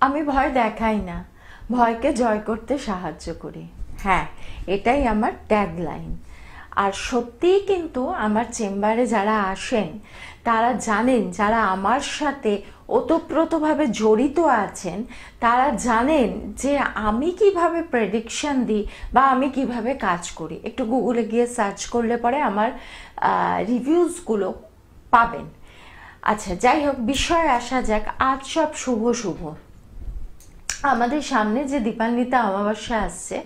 আমি ভয় দেখাই না, ভয়কে জয় করতে সাহায্য করি। হ্যাঁ, এটাই আমার ট্যাগলাইন। আর সত্যিই কিন্তু আমার চেম্বারে যারা আসেন তারা জানেন, যারা আমার সাথে ওতপ্রোতভাবে জড়িত আছেন তারা জানেন যে আমি কিভাবে প্রেডিকশন দিই বা আমি কিভাবে কাজ করি। একটু গুগলে গিয়ে সার্চ করলে পরে আমার রিভিউজগুলো পাবেন। আচ্ছা, যাই হোক, বিষয়ে আসা যাক। আজ সব শুভ শুভ। আমাদের সামনে যে দীপান্বিতা অমাবস্যা আসছে,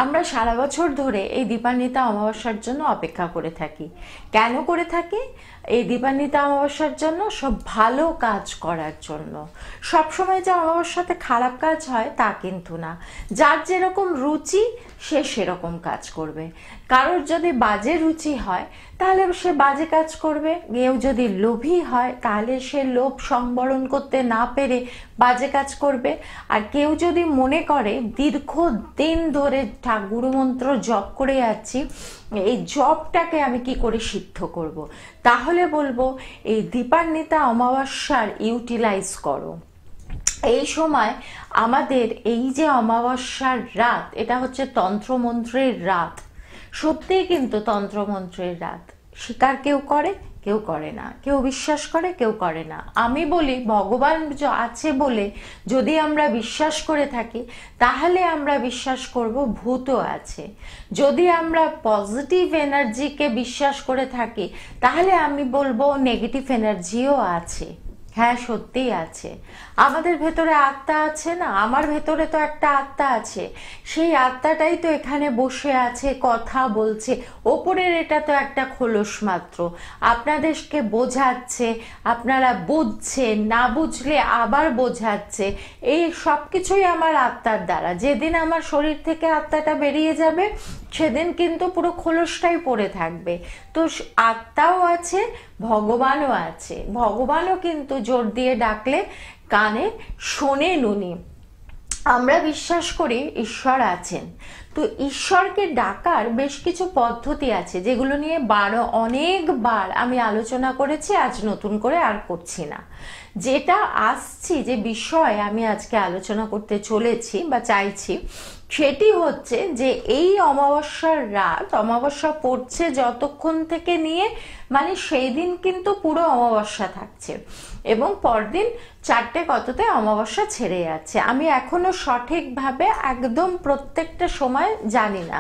আমরা সারা বছর ধরে এই দীপান্বিতা অমাবস্যার জন্য অপেক্ষা করে থাকি। কেন করে থাকি? এই দীপান্বিতা অমাবস্যার জন্য, সব ভালো কাজ করার জন্য। সবসময় যে অমাবস্যাতে খারাপ কাজ হয় তা কিন্তু না। যার যেরকম রুচি সে সেরকম কাজ করবে। কারোর যদি বাজে রুচি হয় তাহলে সে বাজে কাজ করবে। কেউ যদি লোভী হয় তাহলে সে লোভ সংবরণ করতে না পেরে বাজে কাজ করবে। আর কেউ যদি মনে করে দীর্ঘদিন ধরে গুরুমন্ত্র জপ করে যাচ্ছি, এই জপটাকে আমি কি করে সিদ্ধ করব, তাহলে বলবো এই দীপান্বিতা অমাবস্যার ইউটিলাইজ করো। এই সময় আমাদের এই যে অমাবস্যার রাত, এটা হচ্ছে তন্ত্রমন্ত্রের রাত। সত্যিই কিন্তু তন্ত্রমন্ত্রের রাত। স্বীকার কেউ করে, কেউ করে না। কেউ বিশ্বাস করে, কেউ করে না। আমি বলি ভগবান আছে বলে যদি আমরা বিশ্বাস করে থাকি তাহলে আমরা বিশ্বাস করব ভূতও আছে। যদি আমরা পজিটিভ এনার্জিকে বিশ্বাস করে থাকি তাহলে আমি বলবো নেগেটিভ এনার্জিও আছে। হ্যাঁ, সত্যিই আছে। আমাদের ভেতরে আত্মা আছে না? আমার ভেতরে তো একটা আত্মা আছে। সেই আত্মাটাই তো এখানে বসে আছে, কথা বলছে। ওপরের এটা তো একটা খোলস মাত্র, আপনাদেরকে বোঝাচ্ছে, আপনারা বুঝছেন, না বুঝলে আবার বোঝাচ্ছে। এই সব কিছুই আমার আত্মার দ্বারা। যেদিন আমার শরীর থেকে আত্মাটা বেরিয়ে যাবে সেদিন কিন্তু পুরো খোলসটাই পড়ে থাকবে। তো আত্মাও আছে, ভগবানও আছে। ভগবানও কিন্তু জোর দিয়ে ডাকলে কানে শোনেন উনি। আমরা বিশ্বাস করি ঈশ্বর আছেন। তো ঈশ্বরকে ডাকার বেশ কিছু পদ্ধতি আছে যেগুলো নিয়ে অনেকবার আমি আলোচনা করেছি, আজ নতুন করে আর করছি না। যেটা আসছি, যে বিষয় আমি আজকে আলোচনা করতে চলেছি বা চাইছি, সেটি হচ্ছে যে এই অমাবস্যার রাত, অমাবস্যা পড়ছে যতক্ষণ থেকে নিয়ে মানে সেই দিন কিন্তু পুরো অমাবস্যা থাকছে এবং পরদিন 4টে কততে অমাবস্যা ছেড়ে যাচ্ছে। আমি এখনো সঠিকভাবে একদম প্রত্যেকটা সময় জানি না।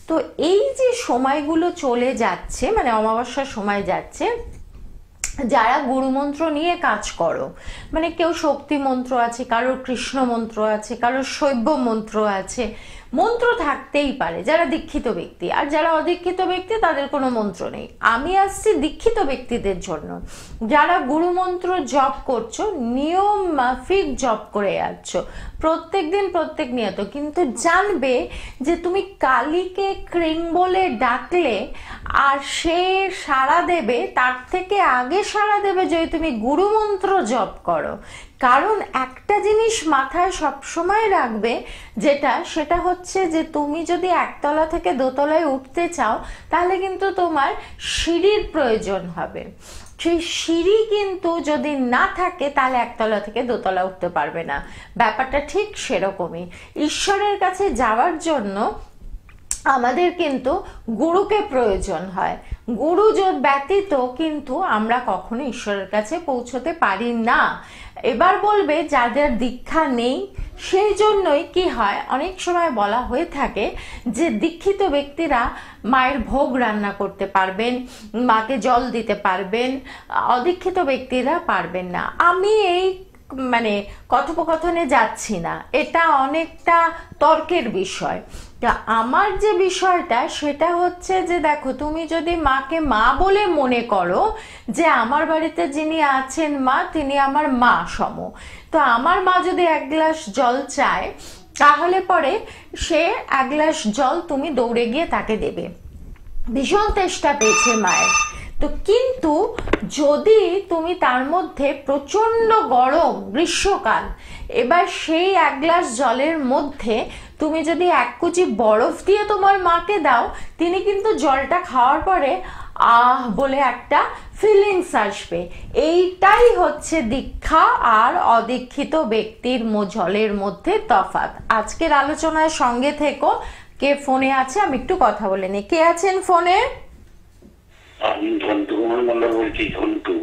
তো এই যে সময়গুলো চলে যাচ্ছে, মানে অমাবস্যার সময় যাচ্ছে, যারা গুরুমন্ত্র নিয়ে কাজ করো, মানে কেউ শক্তি মন্ত্র আছে, কারোর কৃষ্ণ মন্ত্র আছে, কারোর শৈব মন্ত্র আছে, মন্ত্র থাকতেই পারে যারা দীক্ষিত ব্যক্তি। আর যারা অদীক্ষিত ব্যক্তি তাদের কোনো মন্ত্র নেই। আমি আসছি দীক্ষিত ব্যক্তিদের জন্য। যারা গুরুমন্ত্র জপ করছো, নিয়ম মাফিক জপ করে যাচ্ছ প্রত্যেক দিন প্রত্যেক নিয়ত, কিন্তু জানবে যে তুমি কালীকে ক্রিং বলে ডাকলে আর সে সাড়া দেবে, তার থেকে আগে সাড়া দেবে যদি তুমি গুরুমন্ত্র জপ করো। কারণ একটা জিনিস মাথায় সবসময় রাখবে, সেটা হচ্ছে যে তুমি যদি একতলা থেকে দোতলায় উঠতে চাও তাহলে কিন্তু তোমার সিঁড়ির প্রয়োজন হবে। সেই সিঁড়ি কিন্তু যদি না থাকে তাহলে একতলা থেকে দোতলা উঠতে পারবে না। ব্যাপারটা ঠিক সেরকমই। ঈশ্বরের কাছে যাওয়ার জন্য আমাদের কিন্তু গুরুকে প্রয়োজন হয়। গুরু ব্যতীত কিন্তু আমরা কখনো ঈশ্বরের কাছে পৌঁছতে পারি না। এবার বলবে যাদের দীক্ষা নেই, সেই জন্যই কি হয়, অনেক সময় বলা হয়ে থাকে যে দীক্ষিত ব্যক্তিরা মায়ের ভোগ রান্না করতে পারবেন, মাকে জল দিতে পারবেন, অদীক্ষিত ব্যক্তিরা পারবেন না। আমি এই মানে কথোপকথনে যাচ্ছি না, এটা অনেকটা তর্কের বিষয়। তা আমার যে বিষয়টা সেটা হচ্ছে যে দেখো, তুমি যদি মাকে মা বলে মনে করো যে আমার বাড়িতে যিনি আছেন মা, তিনি আমার মা সম, তো আমার মা যদি 1 গ্লাস জল চায় তাহলে পরে সে 1 গ্লাস জল তুমি দৌড়ে গিয়ে তাকে দেবে। ভীষণ তেষ্টা পেয়েছে মায়ের। তো কিন্তু যদি তুমি তার মধ্যে প্রচন্ড গরম গ্রীষ্মকাল, এবার সেই 1 গ্লাস জলের মধ্যে তুমি যদি 1 কুচি বরফ দিয়ে তোমার মাকে দাও, তিনি কিন্তু জলটা খাওয়ার পরে বলে একটা ফিলিংস আসবে। এইটাই হচ্ছে দীক্ষা আর অদীক্ষিত ব্যক্তির জলের মধ্যে তফাৎ। আজকের আলোচনায় সঙ্গে থেকো। কে ফোনে আছে আমি একটু কথা বলে নি। কে আছেন ফোনে? আমি ধন্টু কুমার মন্ডল বলছি। ধন্টু।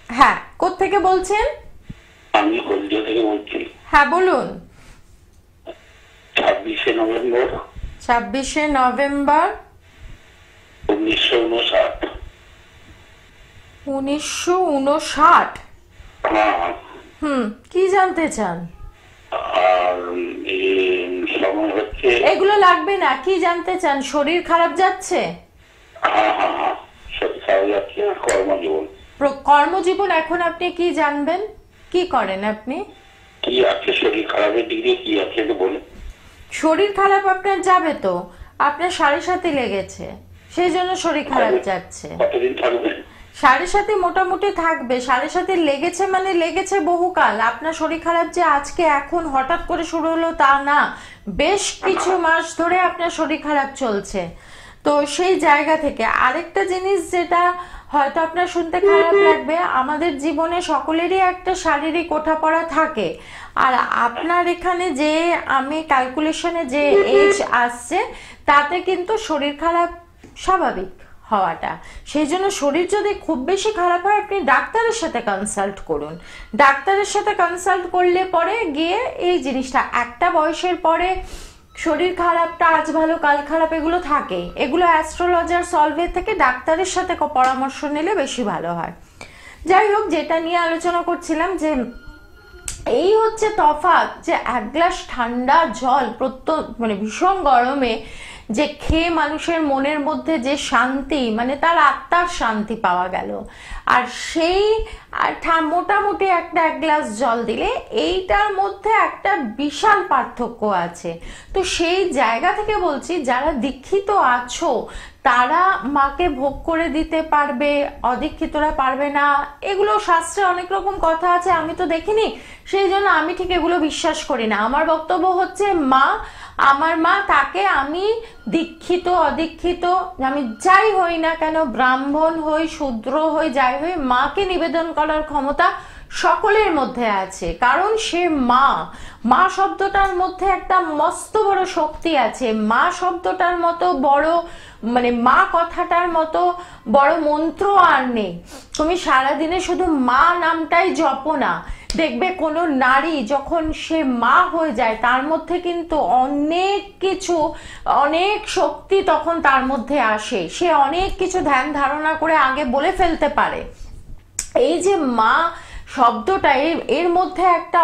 হ্যাঁ, কোত্থেকে বলছেন? আমি হলদিয়া থেকে বলছি। হ্যাঁ বলুন। 26শে নভেম্বর 26শে নভেম্বর 1959। 1959। হ্যাঁ। কি জানতে চান? আর সময় হচ্ছে, এগুলো লাগবে না। কি জানতে চান? শরীর খারাপ যাচ্ছে? হ্যাঁ হ্যাঁ হ্যাঁ, সত্যি খারাপ যাচ্ছে। আর কর্মজীবন। কর্মজীবন এখন আপনি কি জানবেন? কি করেন আপনি? কি আছে শরীর খারাপের দিক দিয়ে, কি আছে একটু বলুন। শরীর খারাপ আপনার যাবে তো, আপনার 7.5 লেগেছে, সেই জন্য শরীর খারাপ যাচ্ছে। কতদিন থাকবেন? 7.5 মোটামুটি থাকবে। 7.5 লেগেছে মানে লেগেছে বহুকাল। আপনার শরীর খারাপ যে আজকে এখন হঠাৎ করে শুরু হলো তা না, বেশ কিছু মাস ধরে আপনার শরীর খারাপ চলছে। তো সেই জায়গা থেকে আরেকটা জিনিস যেটা হয়তো আপনার শুনতে খারাপ লাগবে, আমাদের জীবনে সকলেরই একটা শারীরিক ওঠাপড়া থাকে। আর আপনার এখানে যে আমি ক্যালকুলেশনে যে এজ আসছে তাতে কিন্তু শরীর খারাপ স্বাভাবিক হওয়াটা। সেই জন্য শরীর যদি খুব বেশি খারাপ হয় আপনি ডাক্তারের সাথে কনসাল্ট করুন। ডাক্তারের সাথে কনসাল্ট করলে পরে গিয়ে এই জিনিসটা একটা বয়সের পরে শরীর খারাপটা আজ ভালো কাল খারাপ এগুলো থাকে, এগুলো অ্যাস্ট্রোলজার সলভে থেকে ডাক্তারের সাথে পরামর্শ নিলে বেশি ভালো হয়। যাই হোক, যেটা নিয়ে আলোচনা করছিলাম যে এই হচ্ছে তফাৎ, যে এক গ্লাস ঠান্ডা জল মানে ভীষণ গরমে যে খেয়ে মানুষের মনের মধ্যে যে শান্তি, মানে তার আত্মার শান্তি পাওয়া গেল, আর সেই মোটামুটি এক গ্লাস জল দিলে এইটার মধ্যে একটা বিশাল পার্থক্য আছে। তো সেই জায়গা থেকে বলছি, যারা দীক্ষিত আছো তারা মাকে ভোগ করে দিতে পারবে, অদীক্ষিতরা পারবে না। এগুলো শাস্ত্রে অনেক রকম কথা আছে, আমি তো দেখিনি, সেই জন্য আমি ঠিক এগুলো বিশ্বাস করি না। আমার বক্তব্য হচ্ছে আমার মা, তাকে আমি দীক্ষিত অদীক্ষিত আমি যাই হই না কেন, ব্রাহ্মণ হই শূদ্র হই যাই হই, মাকে নিবেদন করার ক্ষমতা সকলের মধ্যে আছে। কারণ সে মা শব্দটার মধ্যে একটা মস্ত বড় শক্তি আছে। মা শব্দটার মতো বড়, মানে মা কথাটার মতো বড় মন্ত্র আর নেই। তুমি সারাদিনে শুধু মা নামটাই জপো না, দেখবে কোনো নারী যখন সে মা হয়ে যায় তার মধ্যে কিন্তু অনেক কিছু, অনেক শক্তি তখন তার মধ্যে আসে। সে অনেক কিছু ধ্যান ধারণা করে আগে বলে ফেলতে পারে। এই যে মা শব্দটা, এর মধ্যে একটা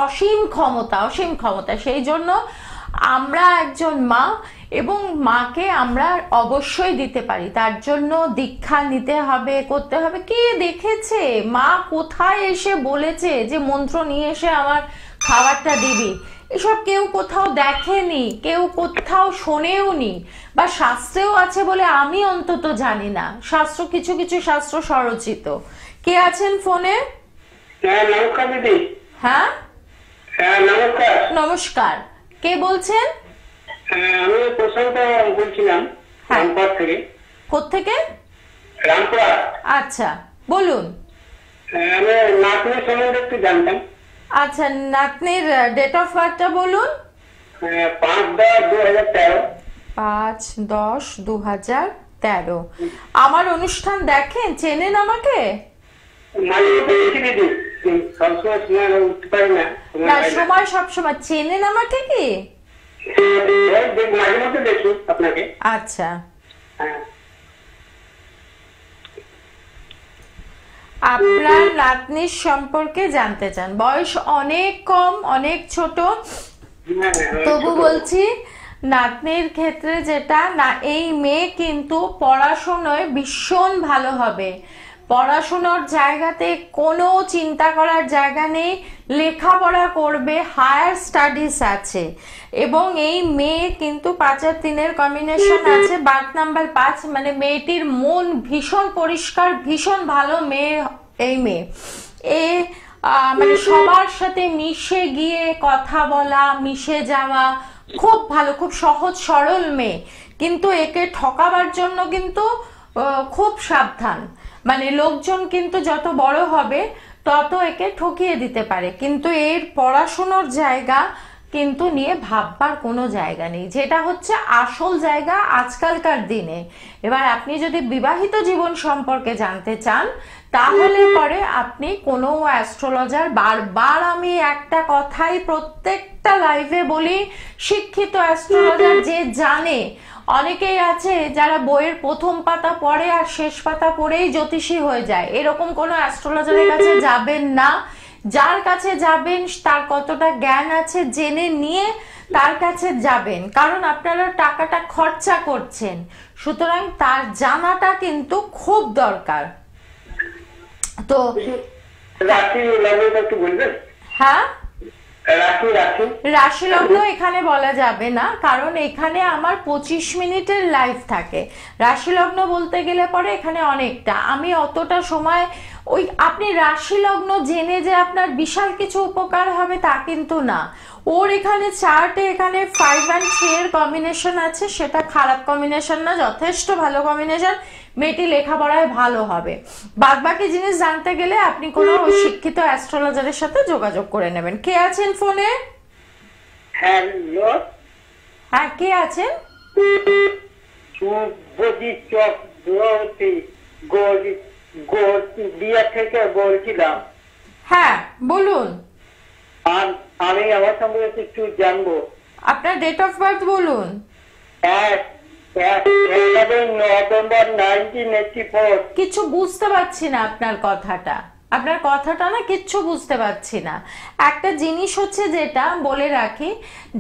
অসীম ক্ষমতা। সেই জন্য আমরা একজন মা, এবং মাকে আমরা অবশ্যই দিতে পারি। তার জন্য দীক্ষা নিতে হবে, করতে হবে। কে দেখেছে মা কোথায় এসে বলেছে যে মন্ত্র নিয়ে এসে আমার খাবারটা দিবি? এসব কেউ কোথাও দেখেনি, কেউ কোথাও শোনেও নি, বা শাস্ত্রেও আছে বলে আমি অন্তত জানি না। শাস্ত্র কিছু কিছু শাস্ত্র স্বরচিত। কে আছেন ফোনে? নমস্কার দিদি। হ্যাঁ নমস্কার। নমস্কার, কে বলছেন? আমি প্রশান্ত বলছিলাম, রামপুর থেকে। কোত্থেকে? রামপুর। আচ্ছা বলুন। আমি নাতনির সম্বন্ধে একটু জানতাম। আচ্ছা, নাতনির ডেট অফ বার্থটা বলুন। 5/10/2013। 5/10/2013। আমার অনুষ্ঠান দেখেন? চেনেন আমাকে? না, সময় সবসময় চেনেন আমাকে কি? আচ্ছা, আপনার নাতনির সম্পর্কে জানতে চান। বয়স অনেক কম, অনেক ছোট, তবু বলছি নাতনির ক্ষেত্রে যেটা না, এই মেয়ে কিন্তু পড়াশোনায় ভীষণ ভালো হবে। পড়াশোনার জায়গাতে কোনো চিন্তা করার জায়গা নেই, লেখাপড়া করবে, হায়ার স্টাডিজ আছে। এবং এই মেয়ে কিন্তু 5/3 কম্বিনেশন আছে, বার্থ নাম্বার 5, মানে মেয়েটির মন ভীষণ পরিষ্কার, ভীষণ ভালো মেয়ে। এই মেয়ে মানে সবার সাথে মিশে গিয়ে কথা বলা, মিশে যাওয়া খুব ভালো, খুব সহজ সরল মেয়ে। কিন্তু একে ঠকাবার জন্য কিন্তু খুব সাবধান, মানে লোকজন কিন্তু যত বড় হবে তত একে ঠকিয়ে দিতে পারে, কিন্তু এর পড়াশুনোর জায়গা কিন্তু নিয়ে ভাববার কোনো জায়গা নেই, যেটা হচ্ছে আসল জায়গা আজকালকার দিনে। এবার আপনি যদি বিবাহিত জীবন সম্পর্কে জানতে চান তাহলে পরে আপনি কোনো অ্যাস্ট্রোলজার, বারবার আমি একটা কথাই প্রত্যেকটা লাইভে বলি, শিক্ষিত অ্যাস্ট্রোলজার যে জানে, অনেকেই আছে যারা বইয়ের প্রথম পাতা পড়ে আর শেষ পাতা পড়েই জ্যোতিষী হয়ে যায়, এরকম কোনো অ্যাস্ট্রোলজারের কাছে যাবেন না। যার কাছে যাবেন তার কতটা জ্ঞান আছে জেনে নিয়ে তার কাছে যাবেন, কারণ আপনারা টাকাটা খরচা করছেন, সুতরাং তার জানাটা কিন্তু খুব দরকার। তো রাশি লগ্নটা একটু বলবেন? হ্যাঁ, রাশি রাশি লগ্ন এখানে বলা যাবে না, কারণ এখানে আমার 25 মিনিটের লাইভ থাকে। রাশি লগ্ন বলতে গেলে পরে এখানে অনেকটা, আমি অতটা সময় ওই আপনি রাশি লগ্ন জেনে যে আপনার বিশাল কিছু উপকার হবে তা কিন্তু না। ওর এখানে চার্টে এখানে 5 and 3 এর কম্বিনেশন আছে, সেটা খারাপ কম্বিনেশন না, যথেষ্ট ভালো কম্বিনেশন, মেয়েটি লেখাপড়ায় ভালো হবে। বাদ বাকি জিনিস জানতে গেলে আপনি কোনো শিক্ষিত অ্যাস্ট্রোলজারের সাথে যোগাযোগ করে নেবেন। কে আছেন ফোনে? হ্যালো, হ্যাঁ, কে আছেন? শুভজিৎ চক্রবর্তী গড়িয়া থেকে বলছিলাম। হ্যাঁ বলুন। আমি আমার সম্পর্কে একটু জানবো। আপনার ডেট অফ বার্থ বলুন। 11 নভেম্বর 1984। কিছু বুঝতে পারছি না আপনার কথাটা, আপনার কথাটা না কিচ্ছু বুঝতে পারছি না। একটা জিনিস হচ্ছে যেটা বলে রাখি,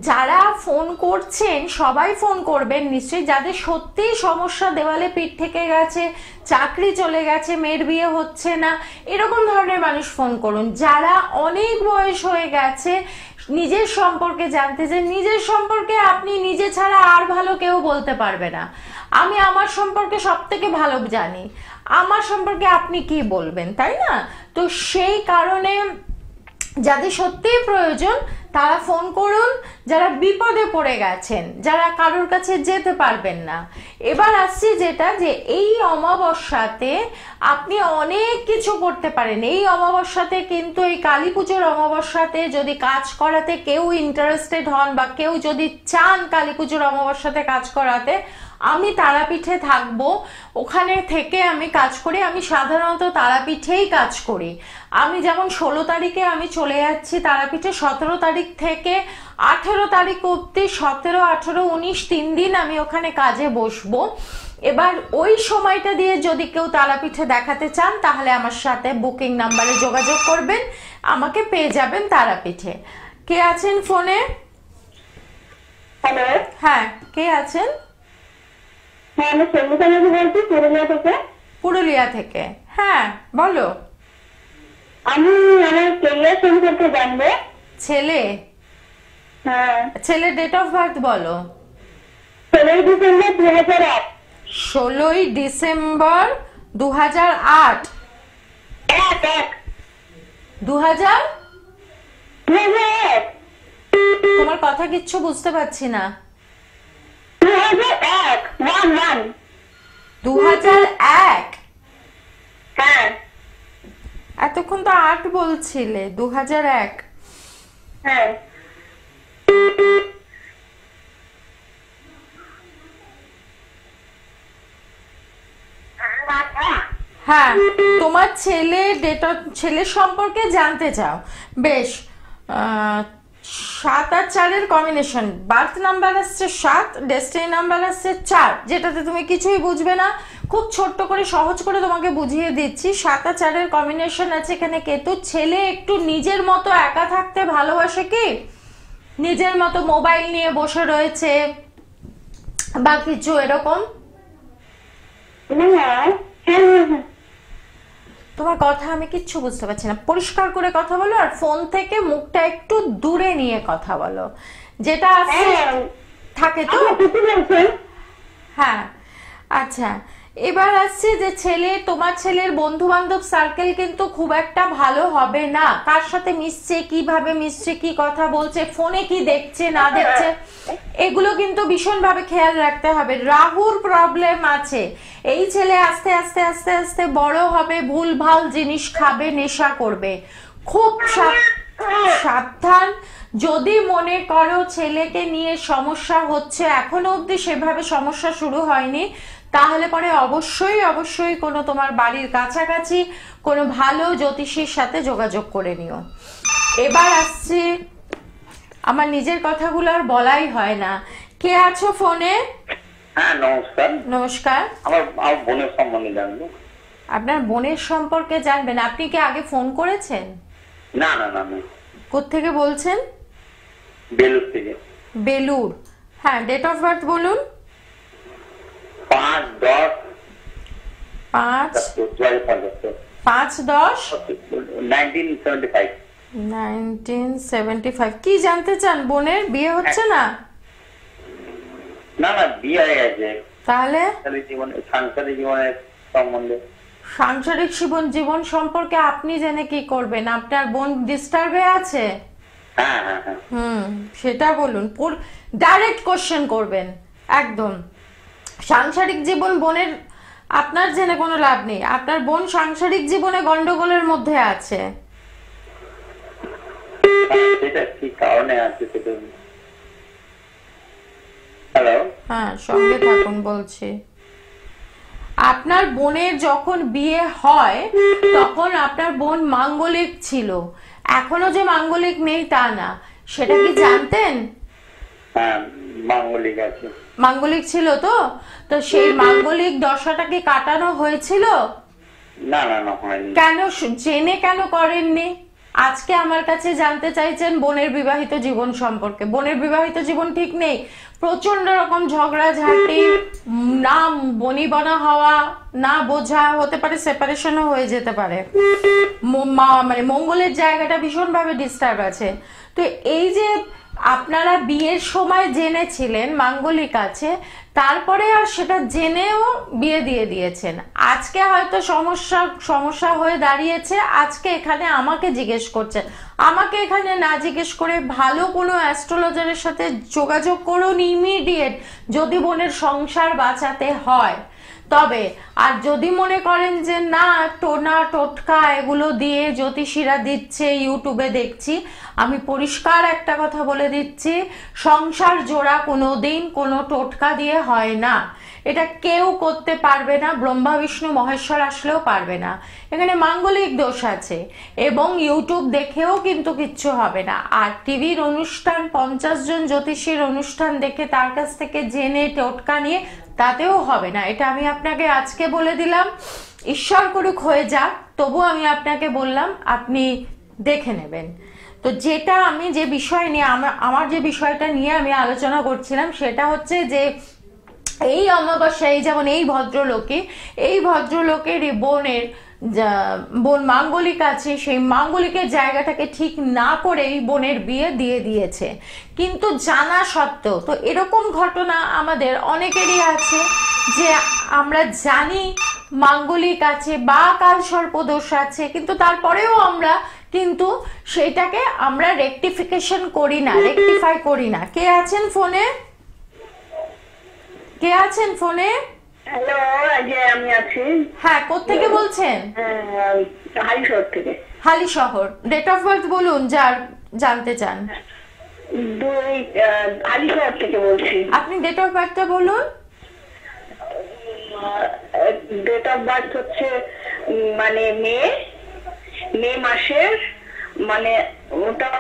যারা ফোন করছেন সবাই ফোন করবেন নিশ্চয়ই যাদের সত্যিই সমস্যা, দেওয়ালে পিঠ থেকে গেছে, চাকরি চলে গেছে, মেয়ের বিয়ে হচ্ছে না, এরকম ধরনের মানুষ ফোন করুন। যারা অনেক বয়স হয়ে গেছে, নিজের সম্পর্কে জানতে চান, নিজের সম্পর্কে আপনি নিজে ছাড়া আর ভালো কেউ বলতে পারবে না। আমি আমার সম্পর্কে সব থেকে ভালো জানি, আমার সম্পর্কে আপনি কি বলবেন, তাই না? তো সেই কারণে যাদের সত্যিই প্রয়োজন তারা ফোন করুন, যারা বিপদে পড়ে গেছেন, যারা কারোর কাছে যেতে পারবেন না। এবার আসছি যেটা, যে এই অমাবস্যাতে আপনি অনেক কিছু করতে পারেন। এই অমাবস্যাতে কিন্তু, এই কালী পুজোর অমাবস্যাতে যদি কাজ করাতে কেউ ইন্টারেস্টেড হন বা কেউ যদি চান কালী পুজোর অমাবস্যাতে কাজ করাতে, আমি তারাপীঠে থাকবো, ওখানে থেকে আমি কাজ করি। আমি সাধারণত তারাপীঠেই কাজ করি। আমি যেমন 16 তারিখে আমি চলে যাচ্ছি তারাপীঠে, 17 তারিখ থেকে 18 তারিখ অবধি, 17, 18, 19 3 দিন আমি ওখানে কাজে বসবো। এবার ওই সময়টা দিয়ে যদি কেউ তারাপীঠে দেখাতে চান তাহলে আমার সাথে বুকিং নাম্বারে যোগাযোগ করবেন, আমাকে পেয়ে যাবেন তারাপীঠে। কে আছেন ফোনে? হ্যালো, হ্যাঁ, কে আছেন? হ্যাঁ আমি সঙ্গীতা বলছি, পুরুলিয়া থেকে। পুরুলিয়া থেকে, হ্যাঁ বলো। আমি আমার কেরিয়ার সম্পর্কে জানবো। ছেলে? হ্যাঁ। ছেলের ডেট অফ বার্থ বলো। 16 ডিসেম্বর 2008। 16 ডিসেম্বর 2008। 2001। তোমার কথা কিচ্ছু বুঝতে পারছি না। 2001। 2001? হ্যাঁ। এতক্ষণ তো 8 বলছিলে। 2001? হ্যাঁ। হ্যাঁ, তোমার ছেলের সম্পর্কে জানতে চাও, বেশ। 7 আর 4 এর কম্বিনেশন, বার্থ নাম্বার আসছে 7, ডেস্টিনি নাম্বার আসছে 4, যেটাতে তুমি কিছুই বুঝবে না। খুব ছোট্ট করে সহজ করে তোমাকে বুঝিয়ে দিচ্ছি। 7 আর 4 এর কম্বিনেশন আছে এখানে কেতু। ছেলে একটু নিজের মতো একা থাকতে ভালোবাসে, কি নিজের মতো মোবাইল নিয়ে বসে রয়েছে বা কিছু এরকম? তোমার কথা আমি কিচ্ছু বুঝতে পারছি না, পরিষ্কার করে কথা বলো, আর ফোন থেকে মুখটা একটু দূরে নিয়ে কথা বলো, যেটা আছে থাকে তো। হ্যাঁ, আচ্ছা, এবার আসছে যে তোমার ছেলের বন্ধু বান্ধব সার্কেল কিন্তু খুব একটা ভালো হবে না। কার সাথে মিশছে, কিভাবে মিশছে, কি কথা বলছে, ফোনে কি দেখছে না দেখছে, এগুলো কিন্তু ভীষণভাবে খেয়াল রাখতে হবে। রাহুর প্রবলেম আছে। এই ছেলে আস্তে আস্তে আস্তে আস্তে বড় হবে, ভুলভাল জিনিস খাবে, নেশা করবে। খুব সাবধান। যদি মনে করো ছেলেকে নিয়ে সমস্যা হচ্ছে, এখনো অবধি সেভাবে সমস্যা শুরু হয়নি, তাহলে পরে অবশ্যই অবশ্যই কোনো তোমার বাড়ির কাছাকাছি কোনো ভালো জ্যোতিষীর সাথে যোগাযোগ করে নিও। এবার আসছি, আমার নিজের কথাগুলো আর বলাই হয় না। কে আছো ফোনে? হ্যাঁ নমস্কার। নমস্কার। আমার বোনের সম্বন্ধে জানবো। আপনার বোনের সম্পর্কে জানবেন? আপনি কি আগে ফোন করেছেন? না না না না। কোত্থেকে বলছেন? বেলুর থেকে। বেলুর। হ্যাঁ, ডেট অফ বার্থ বলুন। 5/10 5/10 1975। 1975। কি জানতে চান? বোনের বিয়ে হচ্ছে না? না না, বিয়ে হয়ে গেছে। তাহলে সাংসারিক জীবনের সম্বন্ধে। সাংসারিক জীবন সম্পর্কে আপনি জেনে কি করবেন? আপনার বোন ডিস্টার্বে আছে? হ্যাঁ হ্যাঁ হ্যাঁ। সেটা বলুন। ডাইরেক্ট কোশ্চেন করবেন একদম। সাংসারিক জীবন বোনের আপনার জেনে কোনো লাভ নেই। আপনার বোন সাংসারিক জীবনে গন্ডগোলের মধ্যে আছে। সেটা কি কারণে আছে সেটা। হ্যালো। হ্যাঁ, সঙ্গে থাকুন বলছি। আপনার বোনের যখন বিয়ে হয় তখন আপনার বোন মাঙ্গলিক ছিল। এখনো যে মাঙ্গলিক নেই তা না, সেটা কি জানতেন? হ্যাঁ, মাঙ্গলিক আছে। মাঙ্গলিক ছিল তো? তো সেই মাঙ্গলিক দশাটা কি কাটানো হয়েছিল? না না না, হয়নি। কেন জেনে কেন করেননি? আজকে আমার কাছে জানতে চাইছেন বোনের বিবাহিত জীবন সম্পর্কে। বোনের বিবাহিত জীবন ঠিক নেই, প্রচন্ড রকম ঝগড়াঝাটি, না বনিবনা হওয়া, না বোঝা, হতে পারে সেপারেশনও হয়ে যেতে পারে। মানে মঙ্গলের জায়গাটা ভীষণভাবে ডিস্টার্ব আছে। তো এই যে আপনারা বিয়ের সময় জেনেছিলেন মাঙ্গলিক আছে, তারপরে আর সেটা জেনেও বিয়ে দিয়ে দিয়েছেন। আজকে হয়তো সমস্যা হয়ে দাঁড়িয়েছে, আজকে এখানে আমাকে জিজ্ঞেস করছেন। আমাকে এখানে না জিজ্ঞেস করে ভালো কোনো অ্যাস্ট্রোলজারের সাথে যোগাযোগ করুন ইমিডিয়েট, যদি বোনের সংসার বাঁচাতে হয়। তবে আর যদি মনে করেন যে না টোনা টোটকা এগুলো দিয়ে জ্যোতিষীরা দিচ্ছে, ইউটিউবে দেখছি, আমি পরিষ্কার একটা কথা বলে দিচ্ছি, সংসার জোড়া কোনোদিন কোনো টোটকা দিয়ে হয় না। এটা কেউ করতে পারবে না, ব্রহ্মা বিষ্ণু মহেশ্বর আসলেও পারবে না। এখানে মাঙ্গলিক দোষ আছে এবং ইউটিউব দেখেও কিন্তু কিচ্ছু হবে না। আর টিভির অনুষ্ঠান, 50 জন জ্যোতিষীর অনুষ্ঠান দেখে তার কাছ থেকে জেনে টোটকা নিয়ে তাতেও হবে না। এটা আমি আপনাকে আজকে বলে দিলাম। ঈশ্বর করুক হয়ে যাক, তবু আমি আপনাকে বললাম আপনি দেখে নেবেন। তো যেটা আমি যে বিষয় নিয়ে আমার যে বিষয়টা নিয়ে আমি আলোচনা করছিলাম সেটা হচ্ছে যে এই অমাবস্যায় যেমন এই ভদ্রলোকের বোন মাঙ্গলিক আছে, সেই মাঙ্গলিকের জায়গাটাকে ঠিক না করেই বোনের বিয়ে দিয়ে দিয়েছে, কিন্তু জানা সত্ত্বেও। তো এরকম ঘটনা আমাদের অনেকেরই আছে যে আমরা জানি মাঙ্গলিক আছে বা কালসর্পদোষ আছে, কিন্তু তারপরেও আমরা কিন্তু সেটাকে আমরা রেকটিফাই করি না। কে আছেন ফোনে? কে আছেন ফোনে? হ্যালো, আমি আছি। হ্যাঁ, কোত্থেকে বলছেন? হালিশহর থেকে। হালিশহর। ডেট অফ বার্থ বলুন যার জানতে চান। হালিশহর থেকে বলছি। আপনি ডেট অফ বার্থটা বলুন। ডেট অফ বার্থ হচ্ছে মানে মে মাসের, মানে ওটা।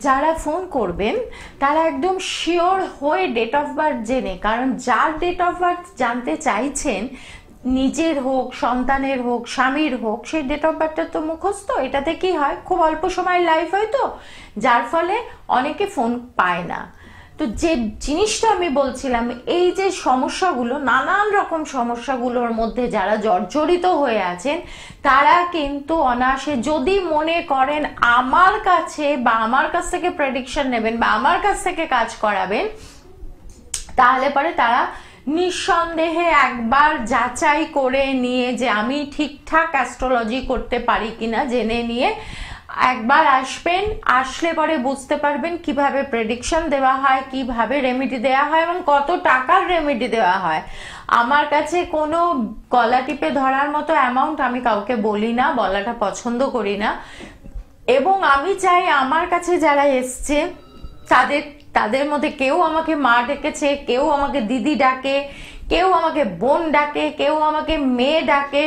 যারা ফোন করবেন তারা একদম শিওর হয়ে ডেট অফ বার্থ জেনে, কারণ যার ডেট অফ বার্থ জানতে চাইছেন, নিজের হোক, সন্তানের হোক, স্বামীর হোক, সেই ডেট অফ বার্থটা তো মুখস্থ। এটাতে কি হয়, খুব অল্প সময়ের লাইফ হয়, তো যার ফলে অনেকে ফোন পায় না। তো যে জিনিসটা আমি বলছিলাম, এই যে সমস্যাগুলো, নানান রকম সমস্যাগুলোর মধ্যে যারা জর্জরিত হয়ে আছেন, তারা কিন্তু অনায়াসে যদি মনে করেন আমার কাছে বা আমার কাছ থেকে প্রেডিকশন নেবেন বা আমার কাছ থেকে কাজ করাবেন, তাহলে পরে তারা নিঃসন্দেহে একবার যাচাই করে নিয়ে যে আমি ঠিকঠাক অ্যাস্ট্রোলজি করতে পারি কিনা জেনে নিয়ে একবার আসবেন। আসলে পরে বুঝতে পারবেন কিভাবে প্রেডিকশন দেওয়া হয়, কিভাবে রেমেডি দেওয়া হয় এবং কত টাকার রেমেডি দেওয়া হয়। আমার কাছে কোনো গলা টিপে ধরার মতো অ্যামাউন্ট আমি কাউকে বলি না, বলাটা পছন্দ করি না। এবং আমি চাই আমার কাছে যারা এসছে তাদের মধ্যে কেউ আমাকে মা ডেকেছে, কেউ আমাকে দিদি ডাকে, কেউ আমাকে বোন ডাকে, কেউ আমাকে মেয়ে ডাকে,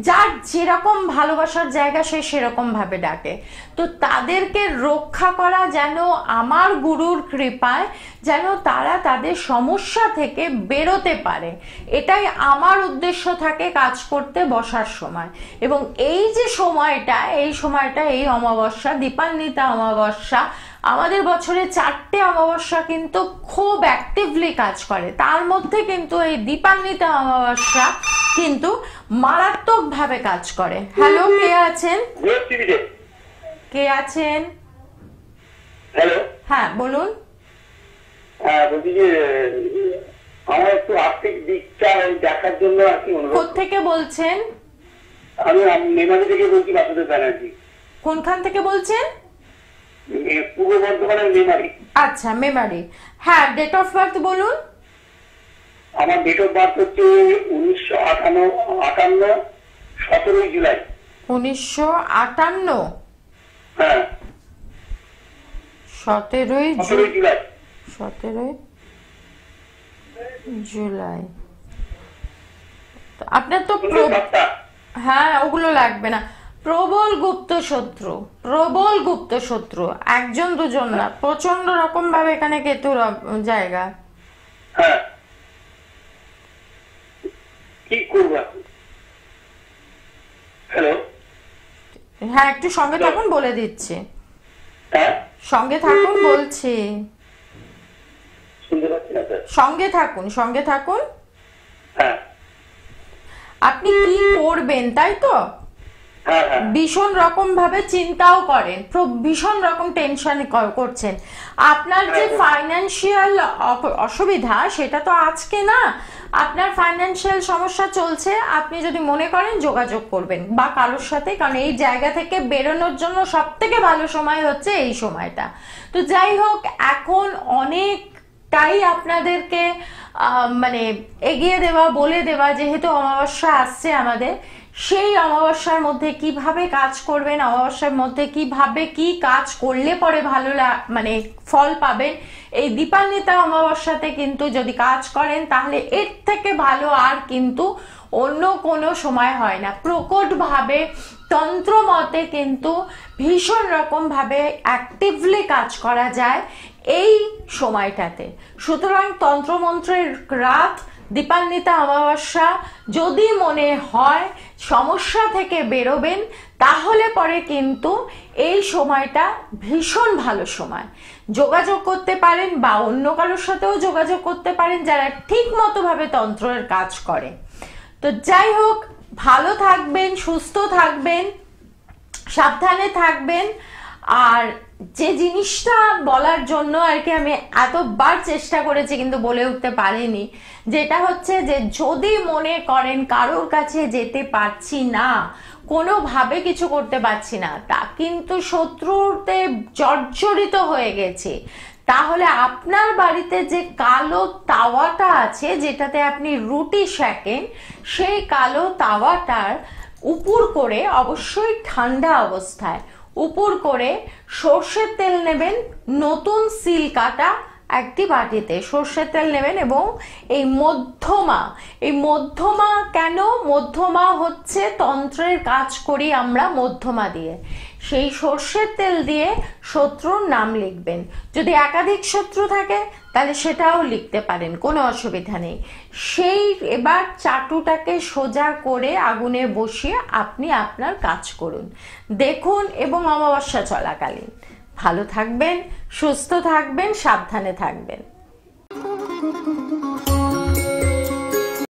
যার যেরকম ভালোবাসার জায়গা সে সেরকম ভাবে ডাকে। তো তাদেরকে রক্ষা করা যেন আমার গুরুর কৃপায় যেন তারা তাদের সমস্যা থেকে বেরোতে পারে, এটাই আমার উদ্দেশ্য থাকে কাজ করতে বসার সময়। এবং এই যে সময়টা এই অমাবস্যা, দীপান্বিতা অমাবস্যা, আমাদের বছরে 4টে অমাবস্যা কিন্তু খুব অ্যাক্টিভলি কাজ করে, তার মধ্যে কিন্তু এই দীপান্বিতা অমাবস্যা কিন্তু মারাত্মক ভাবে কাজ করে। হ্যালো, কে আছেন? কে আছেন? হ্যালো, হ্যাঁ বলুন। হ্যাঁ বলছি যে আমার একটু আর্থিক দিকটা দেখার জন্য আর কি অনুরোধ। কোত্থেকে বলছেন? আমি মেমারি থেকে বলছি, বাসুদেব ব্যানার্জি। কোনখান থেকে বলছেন? পূর্ব বর্ধমানের মেমারি। আচ্ছা, মেমারি। হ্যাঁ, ডেট অফ বার্থ বলুন। আমার ডেট অফ বার্থ হচ্ছে 1958, 17 জুলাই। 1958? হ্যাঁ, 17 জুলাই। 17 জুলাই। আপনার তো হ্যাঁ, ওগুলো লাগবে না। প্রবল গুপ্ত শত্রু, একজন দুজন না, প্রচন্ড রকম ভাবে এখানে কেতুর জায়গা। হ্যাঁ, কি করব? হ্যালো, হ্যাঁ একটু সঙ্গে থাকুন, বলে দিচ্ছি। হ্যাঁ, সঙ্গে থাকুন বলছি, শুনতে পাচ্ছি না স্যার। সঙ্গে থাকুন। হ্যাঁ, আপনি কি করবেন তাই তো? হ্যাঁ, হ্যাঁ, ভীষণ রকম ভাবে চিন্তাও করেন, ভীষণ রকম টেনশন করছেন। আপনার যে ফাইন্যান্সিয়াল অসুবিধা সেটা তো আজকে না, আপনার ফাইন্যান্সিয়াল সমস্যা চলছে। আপনি যদি মনে করেন যোগাযোগ করবেন বা কারোর সাথে, কারণ এই জায়গা থেকে বেরোনোর জন্য সব থেকে ভালো সময় হচ্ছে এই সময়টা। তো যাই হোক, এখন অনেকটাই আপনাদেরকে মানে এগিয়ে দেওয়া, বলে দেওয়া, যেহেতু অমাবস্যা আসছে আমাদের, সেই অমাবস্যার মধ্যে কিভাবে কাজ করবেন, অমাবস্যার মধ্যে কিভাবে কি কাজ করলে পরে ভালো মানে ফল পাবেন। এই দীপান্বিতা অমাবস্যাতে কিন্তু যদি কাজ করেন তাহলে এর থেকে ভালো আর কিন্তু অন্য কোনো সময় হয় না। প্রকট ভাবে তন্ত্র মতে কিন্তু ভীষণ রকম ভাবে অ্যাক্টিভলি কাজ করা যায় এই সময়টাতে। সুতরাং তন্ত্রমন্ত্রের রাত, দীপান্বিতা অমাবস্যা, যদি মনে হয় সমস্যা থেকে বেরোবেন তাহলে পরে কিন্তু এই সময়টা ভীষণ ভালো সময়। যোগাযোগ করতে পারেন বা অন্য কারোর সাথেও যোগাযোগ করতে পারেন যারা ঠিক মতো ভাবে তন্ত্রের কাজ করে। তো যাই হোক, ভালো থাকবেন, সুস্থ থাকবেন, সাবধানে থাকবেন। আর যে জিনিসটা বলার জন্য আর কি আমি এতবার চেষ্টা করেছি কিন্তু বলে উঠতে পারিনি, যেটা হচ্ছে যে যদি মনে করেন কারোর কাছে যেতে পারছি না, কোনোভাবে কিছু করতে পারছি না, তা কিন্তু শত্রুতে জর্জরিত হয়ে গেছে, তাহলে আপনার বাড়িতে যে কালো তাওয়াটা আছে যেটাতে আপনি রুটি সেকেন, সেই কালো তাওয়াটার উপর করে, অবশ্যই ঠান্ডা অবস্থায়, উপর করে সর্ষের তেল নেবেন, নতুন সিল কাটা একটি বাটিতে সর্ষের তেল নেবেন। এবং এই মধ্যমা কেন? মধ্যমা হচ্ছে তন্ত্রের কাজ করি আমরা মধ্যমা দিয়ে। সেই সর্ষের তেল দিয়ে শত্রুর নাম লিখবেন। যদি একাধিক শত্রু থাকে তাহলে সেটাও লিখতে পারেন, কোনো অসুবিধা নেই। সেই এবার চাটুটাকে সোজা করে আগুনে বসিয়ে আপনি আপনার কাজ করুন, দেখুন। এবং অমাবস্যা চলাকালীন ভালো থাকবেন, সুস্থ থাকবেন, সাবধানে থাকবেন।